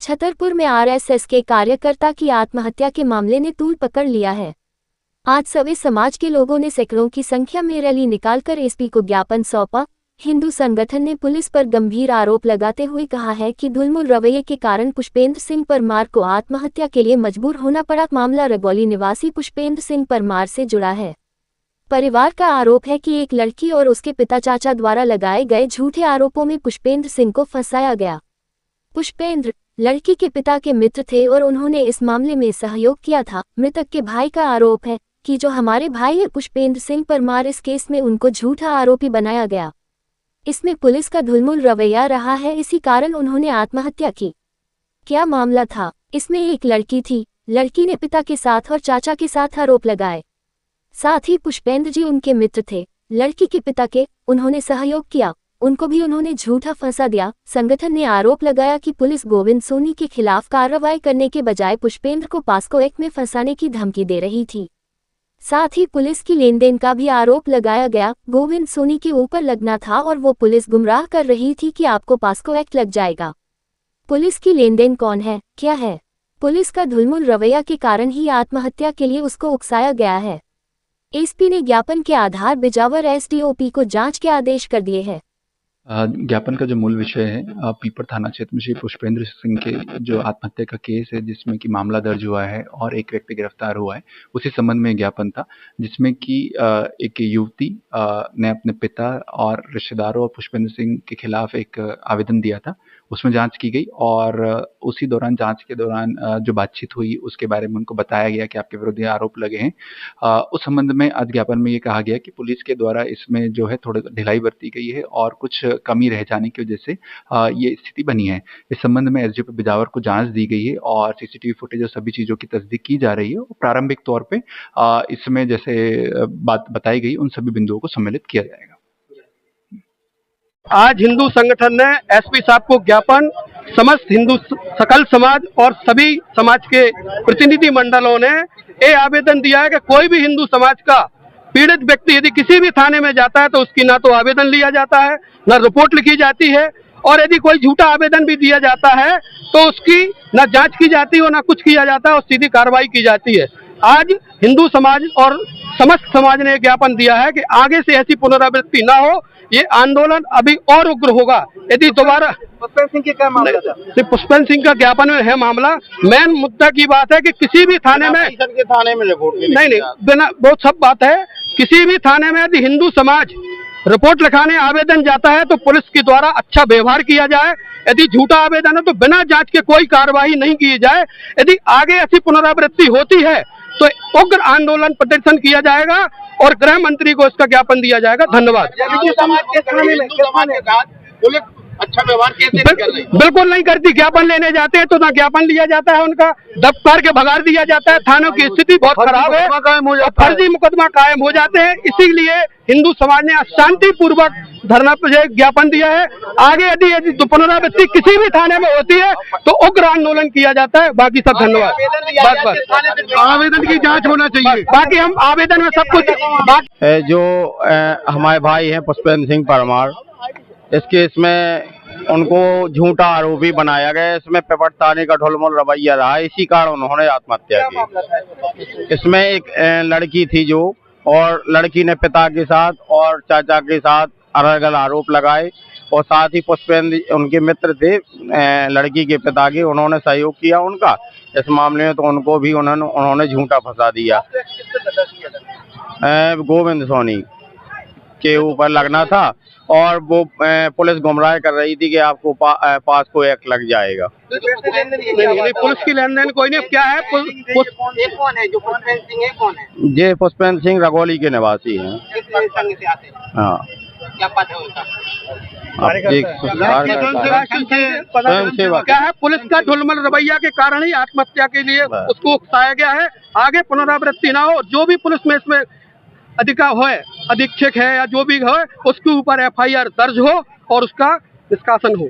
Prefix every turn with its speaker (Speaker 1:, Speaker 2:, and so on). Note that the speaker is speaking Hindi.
Speaker 1: छतरपुर में आरएसएस के कार्यकर्ता की आत्महत्या के मामले ने तूल पकड़ लिया है। आज सभी समाज के लोगों ने सैकड़ों की संख्या में रैली निकालकर एसपी को ज्ञापन सौंपा। हिंदू संगठन ने पुलिस पर गंभीर आरोप लगाते हुए कहा है कि ढुलमुल रवैये के कारण पुष्पेंद्र सिंह परमार को आत्महत्या के लिए मजबूर होना पड़ा। मामला रगौली निवासी पुष्पेंद्र सिंह परमार से जुड़ा है। परिवार का आरोप है कि एक लड़की और उसके पिता चाचा द्वारा लगाए गए झूठे आरोपों में पुष्पेंद्र सिंह को फंसाया गया। पुष्पेंद्र लड़की के पिता के मित्र थे और उन्होंने इस मामले में सहयोग किया था। मृतक के भाई का आरोप है कि जो हमारे भाई है पुष्पेंद्र सिंह परमार, इस केस में उनको झूठा आरोपी बनाया गया। इसमें पुलिस का ढुलमुल रवैया रहा है, इसी कारण उन्होंने आत्महत्या की। क्या मामला था? इसमें एक लड़की थी। लड़की ने पिता के साथ और चाचा के साथ आरोप लगाए। साथ ही पुष्पेंद्र जी उनके मित्र थे। लड़की के पिता के उन्होंने सहयोग किया, उनको भी उन्होंने झूठा फंसा दिया। संगठन ने आरोप लगाया कि पुलिस गोविंद सोनी के खिलाफ कार्रवाई करने के बजाय पुष्पेंद्र को पास्को एक्ट में फंसाने की धमकी दे रही थी। साथ ही पुलिस की लेनदेन का भी आरोप लगाया गया। गोविंद सोनी के ऊपर लगना था और वो पुलिस गुमराह कर रही थी कि आपको पास्को एक्ट लग जाएगा। पुलिस की लेनदेन कौन है, क्या है? पुलिस का ढुलमुल रवैया के कारण ही आत्महत्या के लिए उसको उकसाया गया है। एसपी ने ज्ञापन के आधार बिजावर एसडीओपी को जांच के आदेश कर दिए हैं।
Speaker 2: ज्ञापन का जो मूल विषय है, पीपर थाना क्षेत्र में श्री पुष्पेंद्र सिंह के जो आत्महत्या का केस है, जिसमें कि मामला दर्ज हुआ है और एक व्यक्ति गिरफ्तार हुआ है, उसी संबंध में ज्ञापन था। जिसमें कि एक युवती ने अपने पिता और रिश्तेदारों और पुष्पेंद्र सिंह के खिलाफ एक आवेदन दिया था। उसमें जांच की गई और उसी दौरान जांच के दौरान जो बातचीत हुई उसके बारे में उनको बताया गया कि आपके विरुद्ध आरोप लगे हैं। उस संबंध में आज ज्ञापन में ये कहा गया कि पुलिस के द्वारा इसमें जो है थोड़ी ढिलाई बरती गई है और कुछ कमी रह जाने की वजह से ये स्थिति बनी है। इस संबंध में एसडीओपी बिजावर को जांच दी गई है और सीसीटीवी फुटेज और सभी चीजों की तस्दीक की जा रही है। प्रारंभिक तौर पे इसमें जैसे बात बताई गई उन सभी बिंदुओं को सम्मिलित किया जाएगा।
Speaker 3: आज हिंदू संगठन ने एसपी साहब को ज्ञापन, समस्त हिंदू सकल समाज और सभी समाज के प्रतिनिधि मंडलों ने ये आवेदन दिया है कि कोई भी हिंदू समाज का पीड़ित व्यक्ति यदि किसी भी थाने में जाता है तो उसकी ना तो आवेदन लिया जाता है, ना रिपोर्ट लिखी जाती है, और यदि कोई झूठा आवेदन भी दिया जाता है तो उसकी ना जांच की जाती है और ना कुछ किया जाता है और सीधी कार्रवाई की जाती है। आज हिंदू समाज और समस्त समाज ने ज्ञापन दिया है कि आगे से ऐसी पुनरावृत्ति ना हो। ये आंदोलन अभी और उग्र होगा यदि दोबारा।
Speaker 4: पुष्पेंद्र सिंह के क्या मामला था?
Speaker 3: पुष्पेंद्र सिंह का ज्ञापन में है मामला। मेन मुद्दा की बात है कि किसी भी थाने में
Speaker 4: रिपोर्ट
Speaker 3: नहीं बिना बहुत सब बात है, किसी भी थाने में यदि हिंदू समाज रिपोर्ट लिखाने आवेदन जाता है तो पुलिस के द्वारा अच्छा व्यवहार किया जाए। यदि झूठा आवेदन है तो बिना जांच के कोई कार्रवाई नहीं की जाए। यदि आगे ऐसी पुनरावृत्ति होती है तो उग्र आंदोलन प्रदर्शन किया जाएगा और गृह मंत्री को इसका ज्ञापन दिया जाएगा। धन्यवाद।
Speaker 4: पुलिस अच्छा व्यवहार कैसे नहीं कर रही?
Speaker 3: बिल्कुल नहीं करती। ज्ञापन लेने जाते हैं तो ना ज्ञापन लिया जाता है, उनका दफ्तर के भगाड़ दिया जाता है। थानों की स्थिति बहुत खराब है, फर्जी मुकदमा कायम हो जाते हैं। इसीलिए हिंदू समाज ने शांतिपूर्वक धरना पर ज्ञापन दिया है। आगे यदि पुनरावृत्ति किसी भी थाने में होती है तो उग्र आंदोलन किया जाता है। बाकी सब धन्यवाद। आवेदन की जांच होना चाहिए। बाकी हम आवेदन में सब कुछ
Speaker 5: जो हमारे भाई हैं पुष्पेंद्र सिंह परमार, इस केस में उनको झूठा आरोपी बनाया गया। इसमें पेपर थाने का ढुलमुल रवैया रहा, इसी कारण उन्होंने आत्महत्या की। इसमें एक लड़की थी जो, और लड़की ने पिता के साथ और चाचा के साथ अलग अलग आरोप लगाए और साथ ही पुष्पेंद्र उनके मित्र थे लड़की के पिता के, उन्होंने सहयोग किया उनका इस मामले में, तो उनको भी उन्होंने झूठा फंसा दिया। गोविंद सोनी के ऊपर लगना था और वो पुलिस गुमराह कर रही थी कि आपको पास्को एक्ट लग जाएगा।
Speaker 3: नहीं, पुलिस की लेन देन कोई नहीं। क्या है?
Speaker 4: कौन है जो पुष्पेंद्र सिंह है? कौन है
Speaker 5: ये? पुष्पेंद्र सिंह रगौली के निवासी हैं।
Speaker 4: संघ से आते हैं?
Speaker 5: हाँ।
Speaker 4: क्या पद है उनका?
Speaker 3: क्या है? पुलिस का ढुलमुल रवैया के कारण ही आत्महत्या के लिए उसको उकसाया गया है। आगे पुनरावृत्ति ना हो। जो भी पुलिस में इसमें अधीक्षक है या जो भी हो, उसके ऊपर FIR दर्ज हो और उसका निष्कासन हो।